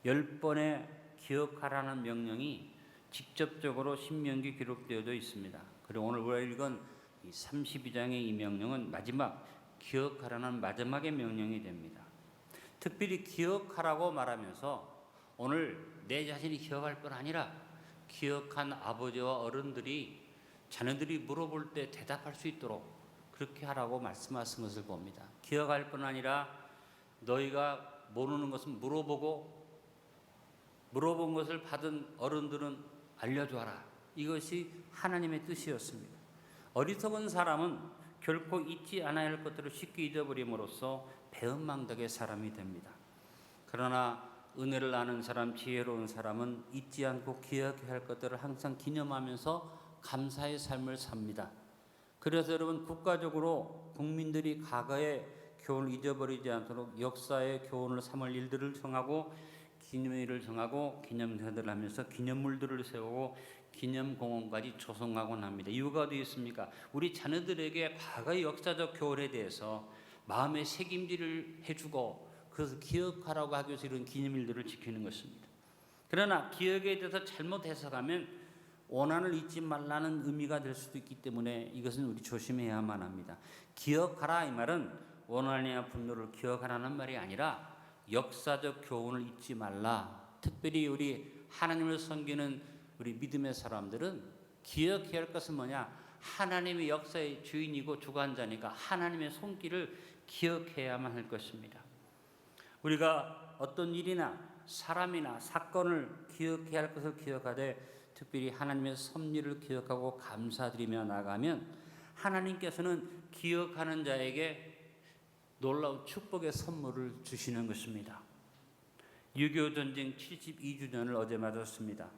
10번의 기억하라는 명령이 직접적으로 신명기 기록되어져 있습니다. 그리고 오늘 우리가 읽은 이 32장의 이 명령은 마지막 기억하라는 마지막의 명령이 됩니다. 특별히 기억하라고 말하면서 오늘 내 자신이 기억할 뿐 아니라 기억한 아버지와 어른들이 자녀들이 물어볼 때 대답할 수 있도록 그렇게 하라고 말씀하신 것을 봅니다. 기억할 뿐 아니라 너희가 모르는 것은 물어본 것을 받은 어른들은 알려줘라. 이것이 하나님의 뜻이었습니다. 어리석은 사람은 결코 잊지 않아야 할 것들을 쉽게 잊어버림으로써 배은망덕의 사람이 됩니다. 그러나 은혜를 아는 사람, 지혜로운 사람은 잊지 않고 기억해야 할 것들을 항상 기념하면서 감사의 삶을 삽니다. 그래서 여러분, 국가적으로 국민들이 과거의 교훈을 잊어버리지 않도록 역사의 교훈을 삼을 일들을 정하고 기념일을 정하고 기념사들을 하면서 기념물들을 세우고 기념공원까지 조성하곤 합니다. 이유가 어디 있습니까? 우리 자녀들에게 과거의 역사적 교훈에 대해서 마음의 책임질을 해주고 그것을 기억하라고 하기 위해서 이런 기념일들을 지키는 것입니다. 그러나 기억에 대해서 잘못 해석하면 원한을 잊지 말라는 의미가 될 수도 있기 때문에 이것은 우리 조심해야만 합니다. 기억하라 이 말은 원한이나 분노를 기억하라는 말이 아니라 역사적 교훈을 잊지 말라. 특별히 우리 하나님을 섬기는 우리 믿음의 사람들은 기억해야 할 것은 뭐냐? 하나님의 역사의 주인이고 주관자니까 하나님의 손길을 기억해야만 할 것입니다. 우리가 어떤 일이나 사람이나 사건을 기억해야 할 것을 기억하되 특별히 하나님의 섭리를 기억하고 감사드리며 나가면 하나님께서는 기억하는 자에게 놀라운 축복의 선물을 주시는 것입니다. 6.25 전쟁 72주년을 어제 맞았습니다.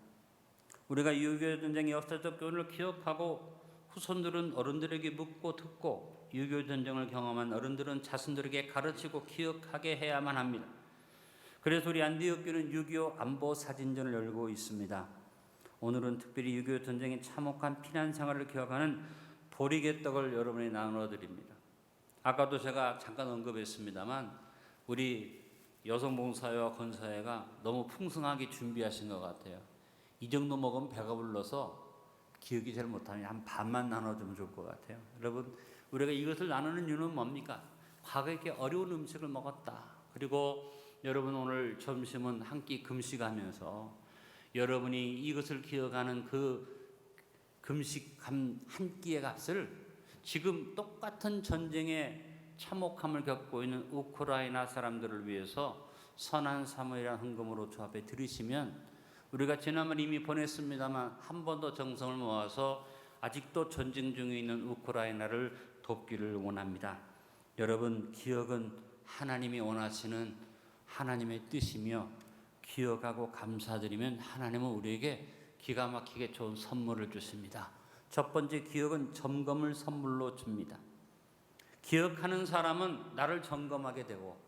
우리가 6.25 전쟁의 역사적 교훈을 기억하고 후손들은 어른들에게 묻고 듣고 6.25 전쟁을 경험한 어른들은 자손들에게 가르치고 기억하게 해야만 합니다. 그래서 우리 안디옥교는 6.25 안보 사진전을 열고 있습니다. 오늘은 특별히 6.25 전쟁의 참혹한 피난 생활을 기억하는 보리개떡을 여러분이 나눠드립니다. 아까도 제가 잠깐 언급했습니다만 우리 여성봉사회와 건사회가 너무 풍성하게 준비하신 것 같아요. 이 정도 먹으면 배가 불러서 기억이 잘 못하면 한 반만 나눠주면 좋을 것 같아요. 여러분, 우리가 이것을 나누는 이유는 뭡니까? 과거에 이렇게 어려운 음식을 먹었다. 그리고 여러분 오늘 점심은 한 끼 금식하면서 여러분이 이것을 기억하는 그 금식 한 끼의 값을 지금 똑같은 전쟁의 참혹함을 겪고 있는 우크라이나 사람들을 위해서 선한 사모이라는 헌금으로 조합해 드리시면 우리가 지난번 이미 보냈습니다만 한 번 더 정성을 모아서 아직도 전쟁 중에 있는 우크라이나를 돕기를 원합니다. 여러분, 기억은 하나님이 원하시는 하나님의 뜻이며 기억하고 감사드리면 하나님은 우리에게 기가 막히게 좋은 선물을 주십니다. 첫 번째, 기억은 점검을 선물로 줍니다. 기억하는 사람은 나를 점검하게 되고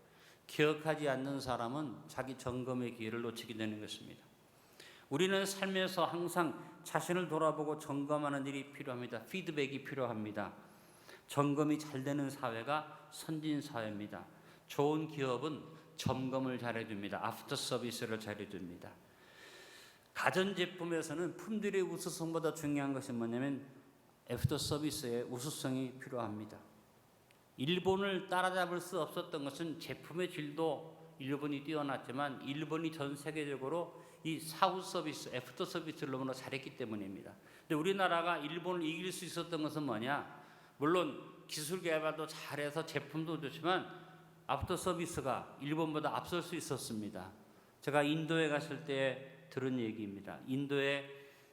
기억하지 않는 사람은 자기 점검의 기회를 놓치게 되는 것입니다. 우리는 삶에서 항상 자신을 돌아보고 점검하는 일이 필요합니다. 피드백이 필요합니다. 점검이 잘 되는 사회가 선진 사회입니다. 좋은 기업은 점검을 잘해줍니다. 애프터 서비스를 잘해줍니다. 가전제품에서는 품질의 우수성보다 중요한 것이 뭐냐면 애프터 서비스의 우수성이 필요합니다. 일본을 따라잡을 수 없었던 것은 제품의 질도 일본이 뛰어났지만 일본이 전 세계적으로 이 사후 서비스, 애프터 서비스를 너무나 잘했기 때문입니다. 근데 우리나라가 일본을 이길 수 있었던 것은 뭐냐? 물론 기술 개발도 잘해서 제품도 좋지만 애프터 서비스가 일본보다 앞설 수 있었습니다. 제가 인도에 갔을 때 들은 얘기입니다. 인도의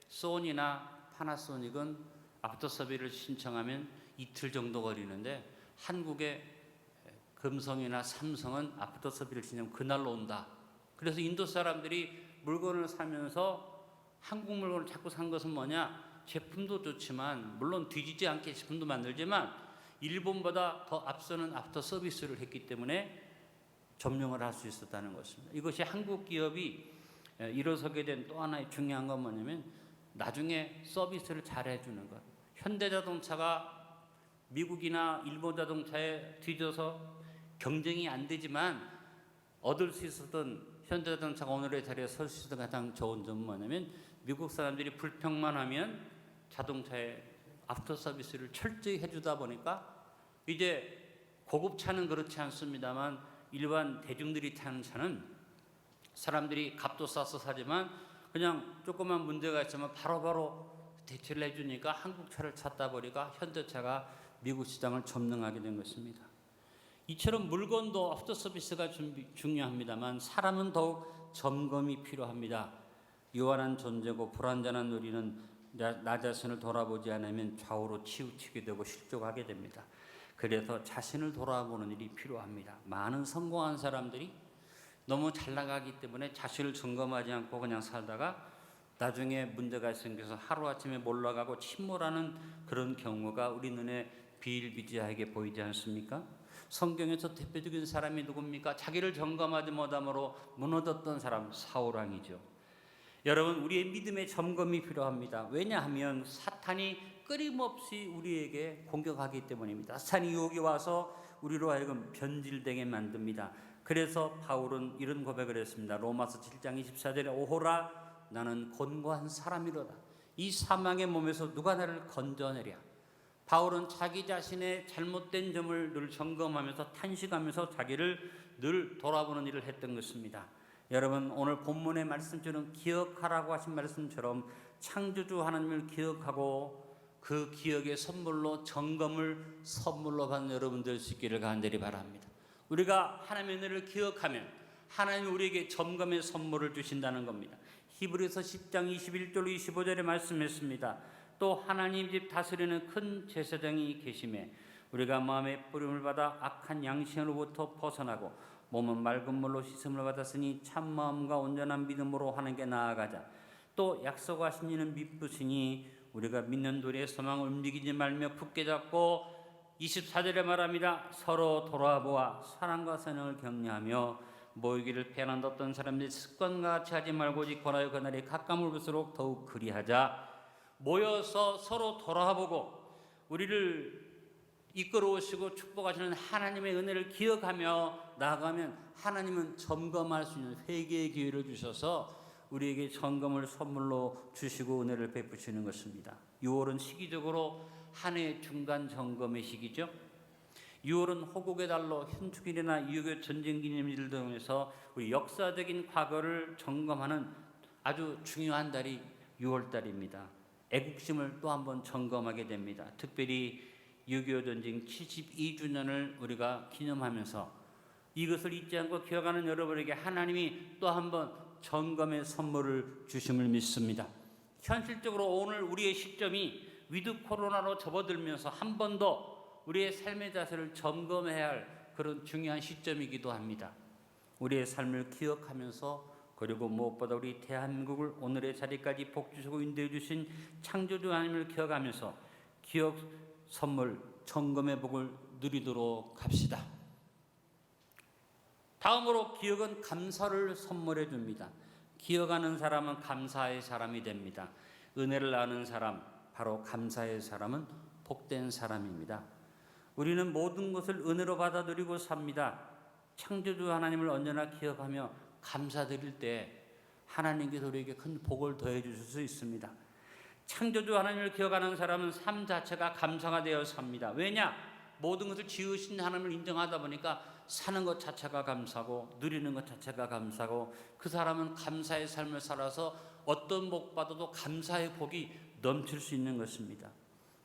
소니나 파나소닉은 애프터 서비스를 신청하면 이틀 정도 걸리는데 한국의 금성이나 삼성은 애프터 서비스를 신청하면 그날로 온다. 그래서 인도 사람들이 물건을 사면서 한국 물건을 자꾸 산 것은 뭐냐? 제품도 좋지만 물론 뒤지지 않게 제품도 만들지만 일본보다 더 앞서는 애프터 서비스를 했기 때문에 점령을 할 수 있었다는 것입니다. 이것이 한국 기업이 일어서게 된 또 하나의 중요한 건 뭐냐면 나중에 서비스를 잘 해주는 것. 현대자동차가 미국이나 일본 자동차에 뒤져서 경쟁이 안 되지만 얻을 수 있었던 현대자동차가 오늘의 자리에 설 수 있는 가장 좋은 점은 뭐냐면 미국 사람들이 불평만 하면 자동차에 애프터 서비스를 철저히 해주다 보니까 이제 고급 차는 그렇지 않습니다만 일반 대중들이 타는 차는 사람들이 값도 싸서 사지만 그냥 조그만 문제가 있으면 바로바로 대처를 해주니까 한국 차를 찾다 보니까 현대차가 미국 시장을 점령하게 된 것입니다. 이처럼 물건도 애프터 서비스가 중요합니다만 사람은 더욱 점검이 필요합니다. 요한한 존재고 불완전한 우리는 나 자신을 돌아보지 않으면 좌우로 치우치게 되고 실족하게 됩니다. 그래서 자신을 돌아보는 일이 필요합니다. 많은 성공한 사람들이 너무 잘 나가기 때문에 자신을 점검하지 않고 그냥 살다가 나중에 문제가 생겨서 하루아침에 몰락하고 침몰하는 그런 경우가 우리 눈에 비일비재하게 보이지 않습니까? 성경에서 대표적인 사람이 누굽니까? 자기를 점검하지 못함으로 무너졌던 사람 사울왕이죠. 여러분, 우리의 믿음의 점검이 필요합니다. 왜냐하면 사탄이 끊임없이 우리에게 공격하기 때문입니다. 사탄이 유혹이 와서 우리로 하여금 변질되게 만듭니다. 그래서 바울은 이런 고백을 했습니다. 로마서 7장 24절에 오호라 나는 곤고한 사람이로다. 이 사망의 몸에서 누가 나를 건져내랴. 바울은 자기 자신의 잘못된 점을 늘 점검하면서 탄식하면서 자기를 늘 돌아보는 일을 했던 것입니다. 여러분, 오늘 본문의 말씀처럼 기억하라고 하신 말씀처럼 창조주 하나님을 기억하고 그 기억의 선물로 점검을 선물로 받는 여러분 될 수 있기를 간절히 바랍니다. 우리가 하나님의 은혜를 기억하면 하나님이 우리에게 점검의 선물을 주신다는 겁니다. 히브리서 10장 21절 25절에 말씀했습니다. 또 하나님 집 다스리는 큰 제사장이 계심에 우리가 마음의 뿌림을 받아 악한 양심으로부터 벗어나고 몸은 맑은 물로 씻음을 받았으니 참 마음과 온전한 믿음으로 하나님께 나아가자. 또 약속하신 이는 미쁘시니 우리가 믿는 도리의 소망을 움직이지 말며 굳게 잡고 24절에 말합니다. 서로 돌아보아 사랑과 선행을 격려하며 모이기를 패난뒀던 사람들이 습관과 같이 하지 말고 오직 권하여 그날이 가까움을 볼수록 더욱 그리하자. 모여서 서로 돌아보고 우리를 이끌어오시고 축복하시는 하나님의 은혜를 기억하며 나아가면 하나님은 점검할 수 있는 회개의 기회를 주셔서 우리에게 점검을 선물로 주시고 은혜를 베푸시는 것입니다. 6월은 시기적으로 한 해의 중간 점검의 시기죠. 6월은 호국의 달로 현충일이나 6.25 전쟁기념일 등에서 우리 역사적인 과거를 점검하는 아주 중요한 달이 6월 달입니다. 애국심을 또 한번 점검하게 됩니다. 특별히 6.25 전쟁 72주년을 우리가 기념하면서 이것을 잊지 않고 기억하는 여러분에게 하나님이 또 한번 점검의 선물을 주심을 믿습니다. 현실적으로 오늘 우리의 시점이 위드 코로나로 접어들면서 한 번 더 우리의 삶의 자세를 점검해야 할 그런 중요한 시점이기도 합니다. 우리의 삶을 기억하면서 그리고 무엇보다 우리 대한민국을 오늘의 자리까지 복주시고 인도해 주신 창조주 하나님을 기억하면서 기억 선물 점검의 복을 누리도록 합시다. 다음으로 기억은 감사를 선물해 줍니다. 기억하는 사람은 감사의 사람이 됩니다. 은혜를 아는 사람, 바로 감사의 사람은 복된 사람입니다. 우리는 모든 것을 은혜로 받아들이고 삽니다. 창조주 하나님을 언제나 기억하며 감사드릴 때 하나님께서 우리에게 큰 복을 더해 주실 수 있습니다. 창조주 하나님을 기억하는 사람은 삶 자체가 감사가 되어 삽니다. 왜냐? 모든 것을 지으신 하나님을 인정하다 보니까 사는 것 자체가 감사고 누리는 것 자체가 감사고 그 사람은 감사의 삶을 살아서 어떤 복 받아도 감사의 복이 넘칠 수 있는 것입니다.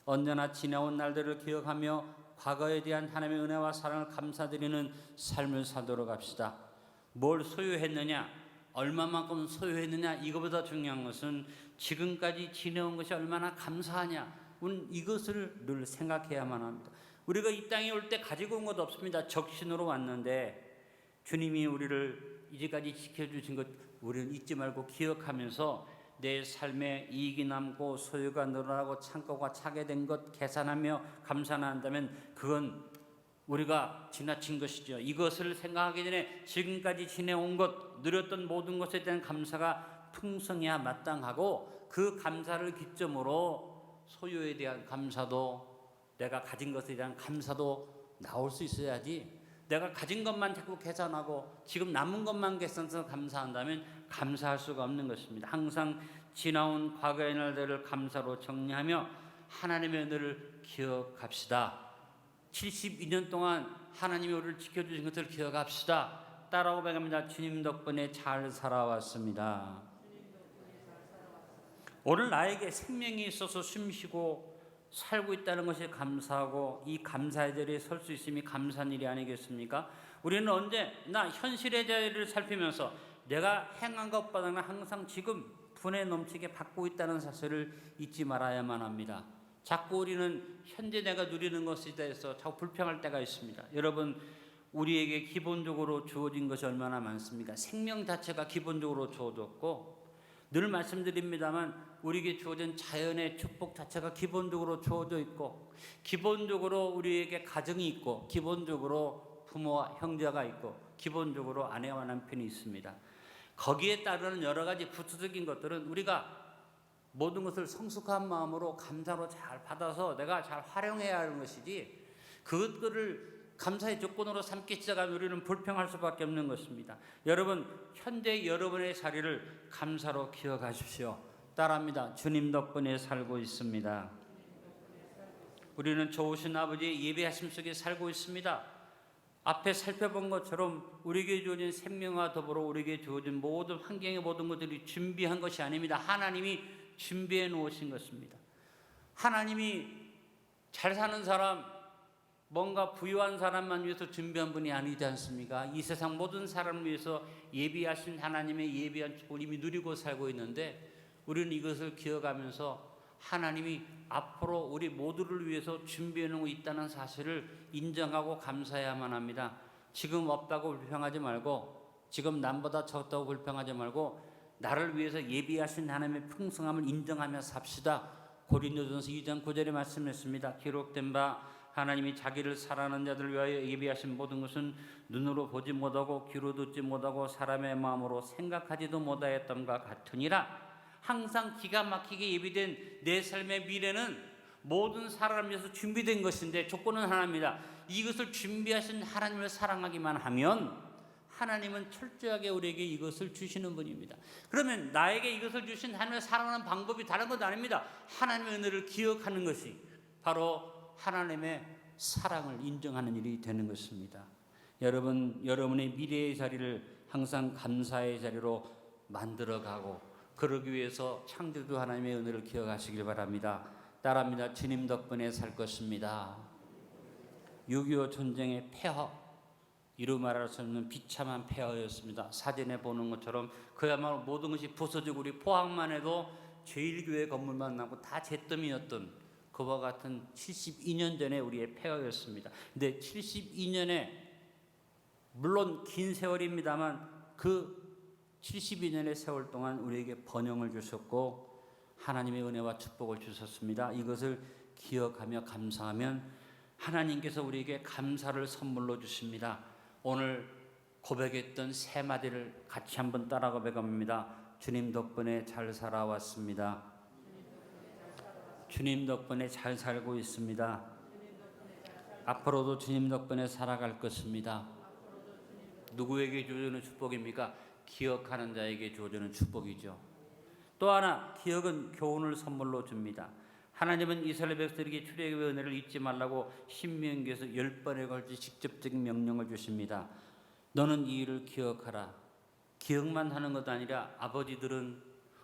언제나 지나온 날들을 기억하며 과거에 대한 하나님의 은혜와 사랑을 감사드리는 삶을 살도록 합시다. 뭘 소유했느냐, 얼마만큼 소유했느냐, 이거보다 중요한 것은 지금까지 지내온 것이 얼마나 감사하냐, 우리는 이것을 늘 생각해야만 합니다. 우리가 이 땅에 올 때 가지고 온 것 없습니다. 적신으로 왔는데 주님이 우리를 이제까지 지켜주신 것 우리는 잊지 말고 기억하면서 내 삶에 이익이 남고 소유가 늘어나고 창고가 차게 된 것 계산하며 감사한다면 그건 우리가 지나친 것이죠. 이것을 생각하기 전에 지금까지 지내온 것, 누렸던 모든 것에 대한 감사가 풍성해야 마땅하고 그 감사를 기점으로 소유에 대한 감사도 내가 가진 것에 대한 감사도 나올 수 있어야지 내가 가진 것만 자꾸 계산하고 지금 남은 것만 계산해서 감사한다면 감사할 수가 없는 것입니다. 항상 지나온 과거의 날들을 감사로 정리하며 하나님의 은혜를 기억합시다. 72년 동안 하나님이 우리를 지켜주신 것을 기억합시다. 따라오 배갑니다. 주님 덕분에 잘 살아왔습니다. 오늘 나에게 생명이 있어서 숨쉬고 살고 있다는 것이 감사하고 이 감사의 자리에 설 수 있음이 감사한 일이 아니겠습니까? 우리는 언제나 현실의 자리를 살피면서 내가 행한 것보다는 항상 지금 분에 넘치게 받고 있다는 사실을 잊지 말아야만 합니다. 자꾸 우리는 현재 내가 누리는 것에 대해서 자꾸 불평할 때가 있습니다. 여러분, 우리에게 기본적으로 주어진 것이 얼마나 많습니까? 생명 자체가 기본적으로 주어졌고, 늘 말씀드립니다만 우리에게 주어진 자연의 축복 자체가 기본적으로 주어져 있고, 기본적으로 우리에게 가정이 있고, 기본적으로 부모와 형제가 있고, 기본적으로 아내와 남편이 있습니다. 거기에 따르는 여러 가지 부수적인 것들은 우리가 모든 것을 성숙한 마음으로 감사로 잘 받아서 내가 잘 활용해야 하는 것이지, 그것들을 감사의 조건으로 삼기 시작하면 우리는 불평할 수밖에 없는 것입니다. 여러분, 현재 여러분의 자리를 감사로 기억하십시오. 따라합니다. 주님 덕분에 살고 있습니다. 우리는 좋으신 아버지의 예배하심 속에 살고 있습니다. 앞에 살펴본 것처럼 우리에게 주어진 생명과 더불어 우리에게 주어진 모든 환경의 모든 것들이 준비한 것이 아닙니다. 하나님이 준비해 놓으신 것입니다. 하나님이 잘 사는 사람, 뭔가 부유한 사람만 위해서 준비한 분이 아니지 않습니까? 이 세상 모든 사람을 위해서 예비하신 하나님의 예비한 축복을 이미 누리고 살고 있는데, 우리는 이것을 기억하면서 하나님이 앞으로 우리 모두를 위해서 준비해 놓고 있다는 사실을 인정하고 감사해야만 합니다. 지금 없다고 불평하지 말고, 지금 남보다 적다고 불평하지 말고, 나를 위해서 예비하신 하나님의 풍성함을 인정하며 삽시다. 고린도전서 2장 9절에 말씀했습니다. 기록된 바 하나님이 자기를 사랑하는 자들을 위하여 예비하신 모든 것은 눈으로 보지 못하고 귀로 듣지 못하고 사람의 마음으로 생각하지도 못하였던가 같으니라. 항상 기가 막히게 예비된 내 삶의 미래는 모든 사람을 위해서 준비된 것인데 조건은 하나입니다. 이것을 준비하신 하나님을 사랑하기만 하면 하나님은 철저하게 우리에게 이것을 주시는 분입니다. 그러면 나에게 이것을 주신 하나님을 사랑하는 방법이 다른 것 아닙니다. 하나님의 은혜를 기억하는 것이 바로 하나님의 사랑을 인정하는 일이 되는 것입니다. 여러분, 여러분의 미래의 자리를 항상 감사의 자리로 만들어가고, 그러기 위해서 창조주 하나님의 은혜를 기억하시길 바랍니다. 따라합니다. 주님 덕분에 살 것입니다. 6.25 전쟁의 폐허, 이루 말할 수 없는 비참한 폐허였습니다. 사진에 보는 것처럼 그야말로 모든 것이 부서지고, 우리 포항만 해도 제1교회 건물만 남고 다 잿더미였던 그와 같은 72년 전에 우리의 폐허였습니다. 근데 72년에 물론 긴 세월입니다만 그 72년의 세월 동안 우리에게 번영을 주셨고 하나님의 은혜와 축복을 주셨습니다. 이것을 기억하며 감사하면 하나님께서 우리에게 감사를 선물로 주십니다. 오늘 고백했던 세 마디를 같이 한번 따라 고백합니다. 주님 덕분에 잘 살아왔습니다. 주님 덕분에 잘 살고 있습니다. 앞으로도 주님 덕분에 살아갈 것입니다. 누구에게 주어지는 축복입니까? 기억하는 자에게 주어지는 축복이죠. 또 하나, 기억은 교훈을 선물로 줍니다. 하나님은 이스라엘 백성에게 출애굽의 은혜를 잊지 말라고 신명기에서 10번에 걸쳐 직접적인 명령을 주십니다. 너는 이 일을 기억하라. 기억만 하는 것 아니라 아버지들은,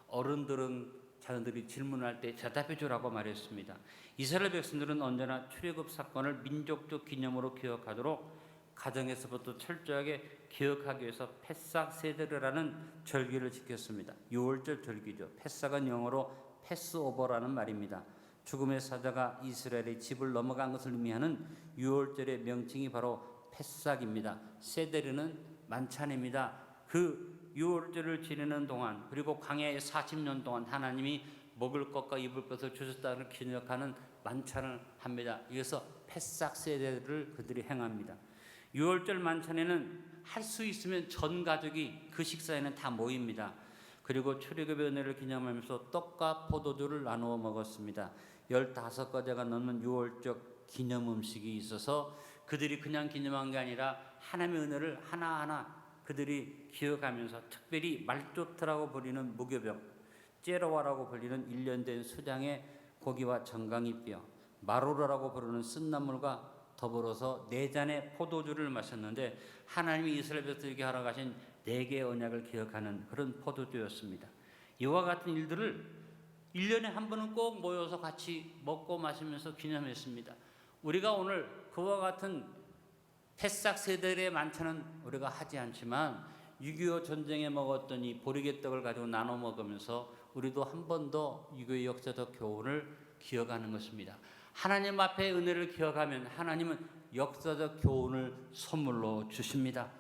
어른들은 자녀들이 질문할 때 대답해 주라고 말했습니다. 이스라엘 백성들은 언제나 출애굽 사건을 민족적 기념으로 기억하도록 가정에서부터 철저하게 기억하기 위해서 패삭 세데르라는 절기를 지켰습니다. 6월절 절기죠. 패삭은 영어로 패스오버라는 말입니다. 죽음의 사자가 이스라엘의 집을 넘어간 것을 의미하는 6월절의 명칭이 바로 패삭입니다. 세데르는 만찬입니다. 그 6월절을 지내는 동안, 그리고 광야에 40년 동안 하나님이 먹을 것과 입을 것을 주셨다는 기억하는 만찬을 합니다. 이어서 패삭 세데르를 그들이 행합니다. 6월절 만찬에는 할 수 있으면 전 가족이 그 식사에는 다 모입니다. 그리고 출애굽의 은혜를 기념하면서 떡과 포도주를 나누어 먹었습니다. 15가지가 넘는 6월절 기념 음식이 있어서 그들이 그냥 기념한 게 아니라 하나님의 은혜를 하나하나 그들이 기억하면서, 특별히 말조트라고 불리는 무교병, 째로와라고 불리는 1년 된 수장의 고기와 정강이뼈, 마로라라고 부르는 쓴나물과 더불어서 4잔의 포도주를 마셨는데, 하나님이 이스라엘 백성에게 하러 가신 4개의 언약을 기억하는 그런 포도주였습니다. 이와 같은 일들을 1년에 한 번은 꼭 모여서 같이 먹고 마시면서 기념했습니다. 우리가 오늘 그와 같은 패싹 세대의 만찬은 우리가 하지 않지만 6.25 전쟁에 먹었던 이 보리개떡을 가지고 나눠 먹으면서 우리도 한 번 더 6.25 역사적 교훈을 기억하는 것입니다. 하나님 앞에 은혜를 기억하면 하나님은 역사적 교훈을 선물로 주십니다.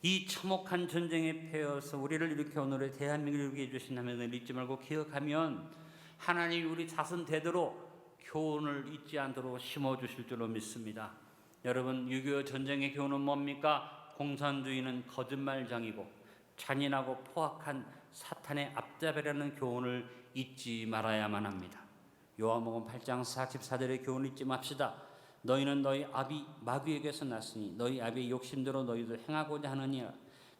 이 참혹한 전쟁에 패여서 우리를 이렇게 오늘의 대한민국을 이루게 해주신 하나님을 잊지 말고 기억하면 하나님이 우리 자손 대대로 교훈을 잊지 않도록 심어주실 줄로 믿습니다. 여러분, 6.25 전쟁의 교훈은 뭡니까? 공산주의는 거짓말장이고 잔인하고 포악한 사탄의 앞잡이라는 교훈을 잊지 말아야만 합니다. 요한복음 8장 44절의 교훈을 잊지 맙시다. 너희는 너희 아비 마귀에게서 났으니 너희 아비의 욕심대로 너희도 행하고자 하느니라.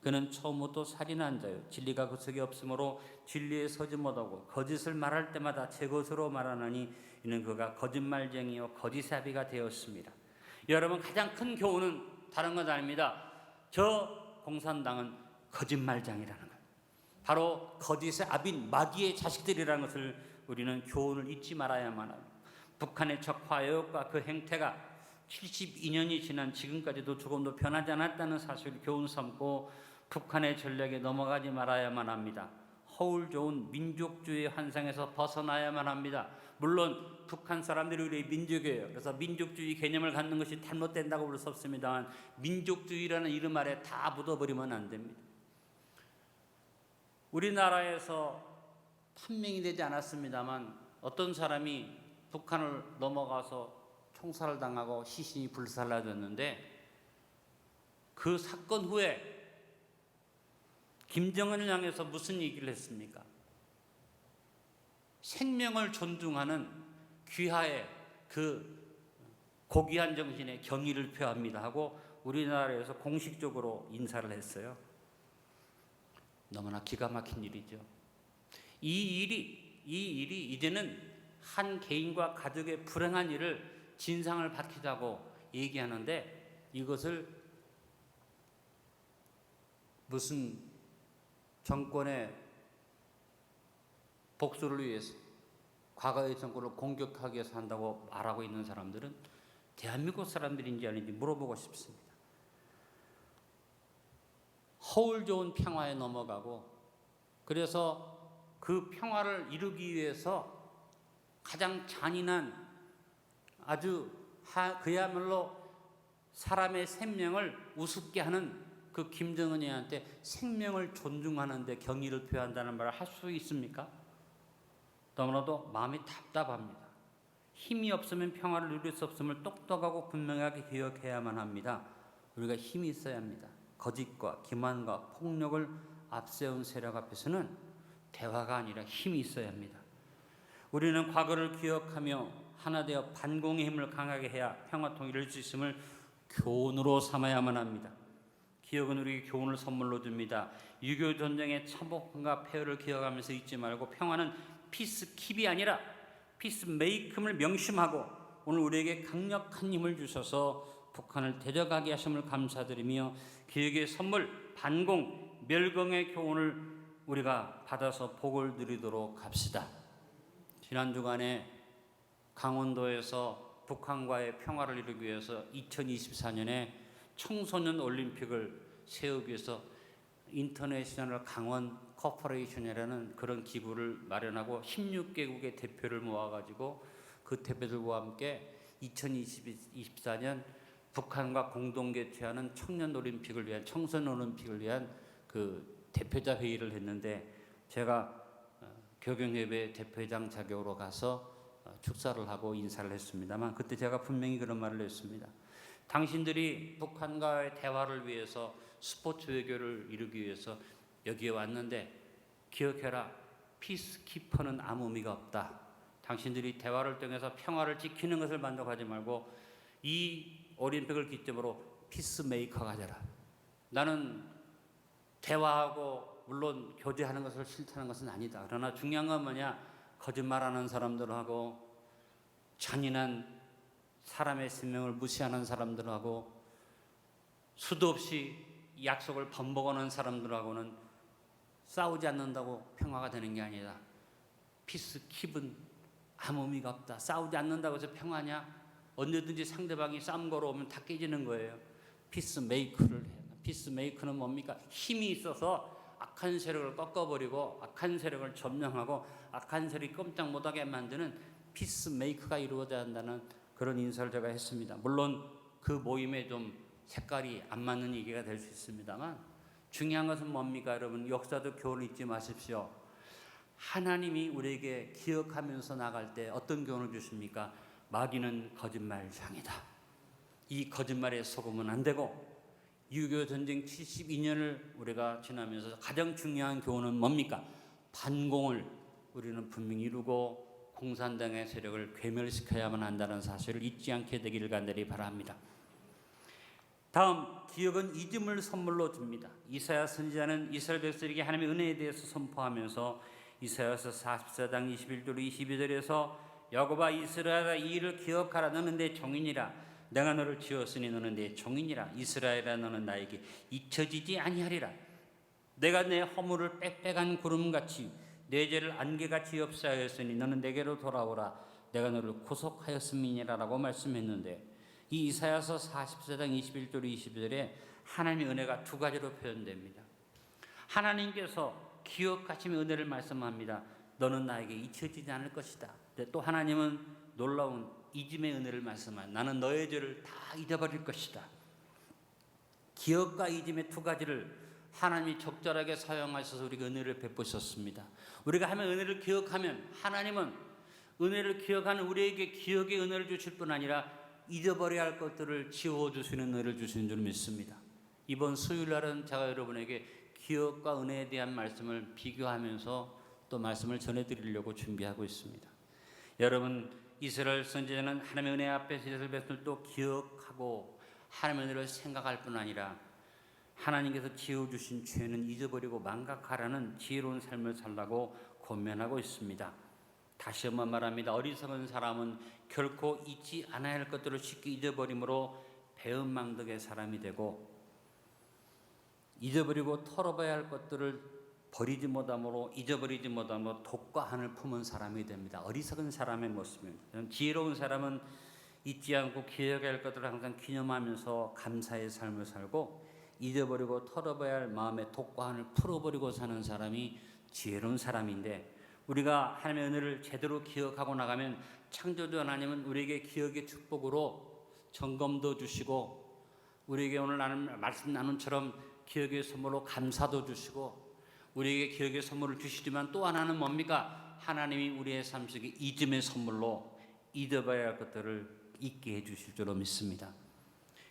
그는 처음부터 살인한 자요, 진리가 그 속에 없으므로 진리에 서지 못하고 거짓을 말할 때마다 제 것으로 말하느니 이는 그가 거짓말쟁이요 거짓의 아비가 되었습니다. 여러분, 가장 큰 교훈은 다른 건 아닙니다. 저 공산당은 거짓말장이라는 것, 바로 거짓의 아비인 마귀의 자식들이라는 것을 우리는 교훈을 잊지 말아야만 합니다. 북한의 적 화역과 그 행태가 72년이 지난 지금까지도 조금도 변하지 않았다는 사실을 교훈 삼고 북한의 전략에 넘어가지 말아야만 합니다. 허울 좋은 민족주의 환상에서 벗어나야만 합니다. 물론 북한 사람들이 우리의 민족이에요. 그래서 민족주의 개념을 갖는 것이 잘못된다고 볼 수 없습니다만 민족주의라는 이름 아래 다 묻어버리면 안 됩니다. 우리나라에서 판명이 되지 않았습니다만 어떤 사람이 북한을 넘어가서 총살을 당하고 시신이 불살라졌는데, 그 사건 후에 김정은을 향해서 무슨 얘기를 했습니까? 생명을 존중하는 귀하의 그 고귀한 정신의 경의를 표합니다 하고 우리나라에서 공식적으로 인사를 했어요. 너무나 기가 막힌 일이죠. 이 일이 이제는 한 개인과 가족의 불행한 일을 진상을 밝히자고 얘기하는데, 이것을 무슨 정권의 복수를 위해서, 과거의 정권을 공격하기 위해서 한다고 말하고 있는 사람들은 대한민국 사람들인지 아닌지 물어보고 싶습니다. 허울 좋은 평화에 넘어가고, 그래서 그 평화를 이루기 위해서 가장 잔인한, 아주 그야말로 사람의 생명을 우습게 하는 그 김정은이한테 생명을 존중하는 데 경의를 표한다는 말을 할 수 있습니까? 너무나도 마음이 답답합니다. 힘이 없으면 평화를 누릴 수 없음을 똑똑하고 분명하게 기억해야만 합니다. 우리가 힘이 있어야 합니다. 거짓과 기만과 폭력을 앞세운 세력 앞에서는 대화가 아니라 힘이 있어야 합니다. 우리는 과거를 기억하며 하나 되어 반공의 힘을 강하게 해야 평화 통일을 할 수 있음을 교훈으로 삼아야만 합니다. 기억은 우리에게 교훈을 선물로 줍니다. 6.25 전쟁의 참혹함과 폐허를 기억하면서 잊지 말고 평화는 피스킵이 아니라 피스메이크를 명심하고 오늘 우리에게 강력한 힘을 주셔서 북한을 데려가게 하심을 감사드리며 기억의 선물 반공, 멸공의 교훈을 우리가 받아서 복을 누리도록 합시다. 지난 주간에 강원도에서 북한과의 평화를 이루기 위해서 2024년에 청소년 올림픽을 세우기 위해서 인터내셔널 강원 코퍼레이션이라는 그런 기구를 마련하고 16개국의 대표를 모아가지고 그 대표들과 함께 2024년 북한과 공동 개최하는 청년 올림픽을 위한, 청소년 올림픽을 위한 그 대표자 회의를 했는데, 제가 교경협의 대표장 자격으로 가서 축사를 하고 인사를 했습니다만, 그때 제가 분명히 그런 말을 했습니다. 당신들이 북한과의 대화를 위해서, 스포츠 외교를 이루기 위해서 여기에 왔는데 기억해라, 피스키퍼는 아무 의미가 없다. 당신들이 대화를 통해서 평화를 지키는 것을 만족하지 말고 이 올림픽을 기점으로 피스메이커가 되라. 나는 대화하고 물론 교제하는 것을 싫다는 것은 아니다. 그러나 중요한 건 뭐냐? 거짓말하는 사람들하고 잔인한 사람의 생명을 무시하는 사람들하고 수도 없이 약속을 번복하는 사람들하고는 싸우지 않는다고 평화가 되는 게 아니다. 피스킵은 아무 의미가 없다. 싸우지 않는다고 해서 평화냐? 언제든지 상대방이 싸움 걸어오면 다 깨지는 거예요. 피스메이커를 해야. 피스메이커는 뭡니까? 힘이 있어서 악한 세력을 꺾어버리고 악한 세력을 점령하고 악한 세력이 꼼짝 못하게 만드는 피스메이커가 이루어져야 한다는 그런 인사를 제가 했습니다. 물론 그 모임에 좀 색깔이 안 맞는 얘기가 될 수 있습니다만 중요한 것은 뭡니까? 여러분, 역사도 교훈을 잊지 마십시오. 하나님이 우리에게 기억하면서 나갈 때 어떤 교훈을 주십니까? 마귀는 거짓말장이다. 이 거짓말에 속으면 안 되고 6.25 전쟁 72년을 우리가 지나면서 가장 중요한 교훈은 뭡니까? 반공을 우리는 분명히 이루고 공산당의 세력을 괴멸시켜야만 한다는 사실을 잊지 않게 되기를 간절히 바랍니다. 다음, 기억은 잊음을 선물로 줍니다. 이사야 선지자는 이스라엘 백성에게 하나님의 은혜에 대해서 선포하면서 이사야서 44장 21절 22절에서 야곱아 이스라엘아 이 일을 기억하라. 너는 내 종이니라. 내가 너를 지었으니 너는 내 종이니라. 이스라엘아 너는 나에게 잊혀지지 아니하리라. 내가 내 허물을 빽빽한 구름같이 내 죄를 안개같이 없애하였으니 너는 내게로 돌아오라. 내가 너를 구속하였음이니라 라고 말씀했는데 이 이사야서 44장 21절 22절에 하나님의 은혜가 두 가지로 표현됩니다. 하나님께서 기억하심의 은혜를 말씀합니다. 너는 나에게 잊혀지지 않을 것이다. 또 하나님은 놀라운 잊음의 은혜를 말씀합니다. 나는 너의 죄를 다 잊어버릴 것이다. 기억과 잊음의 두 가지를 하나님이 적절하게 사용하셔서 우리가 은혜를 베푸셨습니다. 우리가 하면 은혜를 기억하면 하나님은 은혜를 기억하는 우리에게 기억의 은혜를 주실 뿐 아니라 잊어버려야 할 것들을 지워주시는 은혜를 주시는 줄 믿습니다. 이번 수요일날은 제가 여러분에게 기억과 은혜에 대한 말씀을 비교하면서 또 말씀을 전해드리려고 준비하고 있습니다. 여러분, 이스라엘 선지자는 하나님의 은혜 앞에서 이스라엘 백성을 또 기억하고 하나님의 은혜를 생각할 뿐 아니라 하나님께서 지어주신 죄는 잊어버리고 망각하라는 지혜로운 삶을 살라고 권면하고 있습니다. 다시 한번 말합니다. 어리석은 사람은 결코 잊지 않아야 할 것들을 쉽게 잊어버림으로 배은망덕의 사람이 되고 잊어버리고 털어봐야 할 것들을 버리지 못함으로 잊어버리지 못함으로 독과 한을 품은 사람이 됩니다. 어리석은 사람의 모습입니다. 지혜로운 사람은 잊지 않고 기억해야 할 것들을 항상 기념하면서 감사의 삶을 살고 잊어버리고 털어봐야 할 마음의 독과 한을 풀어버리고 사는 사람이 지혜로운 사람인데 우리가 하나님의 은혜를 제대로 기억하고 나가면 창조주 하나님은 우리에게 기억의 축복으로 점검도 주시고 우리에게 오늘 말씀 나눈처럼 기억의 선물로 감사도 주시고 우리에게 기억의 선물을 주시지만 또 하나는 뭡니까? 하나님이 우리의 삶 속에 잊음의 선물로 잊어봐야 할 것들을 잊게 해주실 줄로 믿습니다.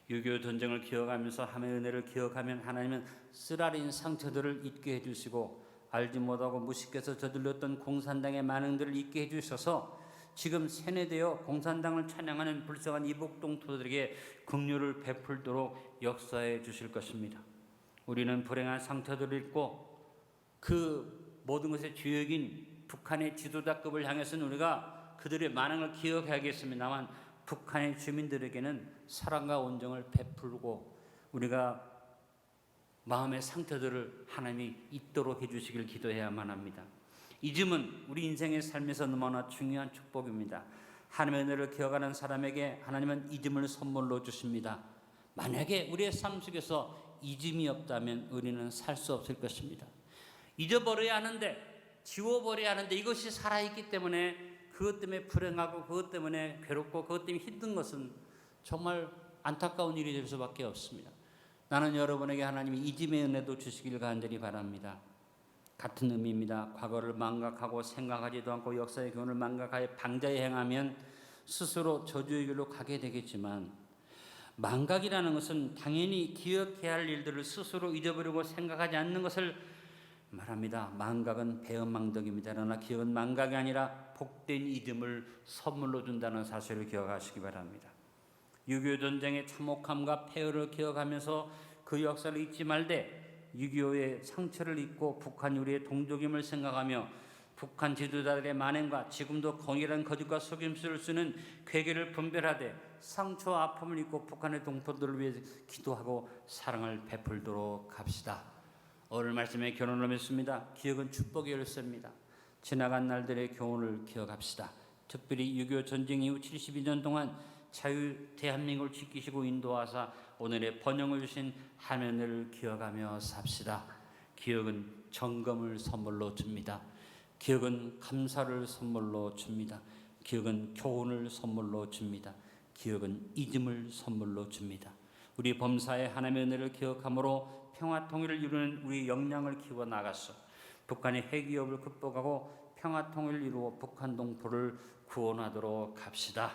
6.25 전쟁을 기억하면서 하나님의 은혜를 기억하면 하나님은 쓰라린 상처들을 잊게 해주시고 알지 못하고 무식해서 저질렀던 공산당의 만행들을 잊게 해주셔서 지금 세뇌되어 공산당을 찬양하는 불쌍한 이복동토들에게 긍휼을 베풀도록 역사해 주실 것입니다. 우리는 불행한 상처들을 잊고 그 모든 것의 주역인 북한의 지도자급을 향해서는 우리가 그들의 만행을 기억해야겠습니다만 북한의 주민들에게는 사랑과 온정을 베풀고 우리가 마음의 상처들을 하나님이 잊도록 해주시길 기도해야만 합니다. 잊음은 우리 인생의 삶에서 너무나 중요한 축복입니다. 하나님의 은혜를 기억하는 사람에게 하나님은 잊음을 선물로 주십니다. 만약에 우리의 삶 속에서 잊음이 없다면 우리는 살 수 없을 것입니다. 잊어버려야 하는데 지워버려야 하는데 이것이 살아있기 때문에 그것 때문에 불행하고 그것 때문에 괴롭고 그것 때문에 힘든 것은 정말 안타까운 일이 될 수밖에 없습니다. 나는 여러분에게 하나님이 잊음의 은혜도 주시길 간절히 바랍니다. 같은 의미입니다. 과거를 망각하고 생각하지도 않고 역사의 교훈을 망각하여 방자에 행하면 스스로 저주의 길로 가게 되겠지만 망각이라는 것은 당연히 기억해야 할 일들을 스스로 잊어버리고 생각하지 않는 것을 말합니다. 망각은 배은망덕입니다. 그러나 기억은 망각이 아니라 복된 잊음을 선물로 준다는 사실을 기억하시기 바랍니다. 6.25 전쟁의 참혹함과 폐허를 기억하면서 그 역사를 잊지 말되 6.25의 상처를 잊고 북한이 우리의 동족임을 생각하며 북한 지도자들의 만행과 지금도 공일한 거짓과 속임수를 쓰는 괴계를 분별하되 상처와 아픔을 잊고 북한의 동포들을 위해 기도하고 사랑을 베풀도록 합시다. 오늘 말씀에 결론을 맺습니다. 기억은 축복의 열쇠입니다. 지나간 날들의 교훈을 기억합시다. 특별히 6.25 전쟁 이후 72년 동안 자유 대한민국을 지키시고 인도하사 오늘의 번영을 주신 하나님을 기억하며 삽시다. 기억은 점검을 선물로 줍니다. 기억은 감사를 선물로 줍니다. 기억은 교훈을 선물로 줍니다. 기억은 잊음을 선물로 줍니다. 우리 범사의 하나님의 은혜를 기억함으로 평화 통일을 이루는 우리 역량을 키워 나가서 북한의 핵 위협을 극복하고 평화 통일을 이루어 북한 동포를 구원하도록 합시다.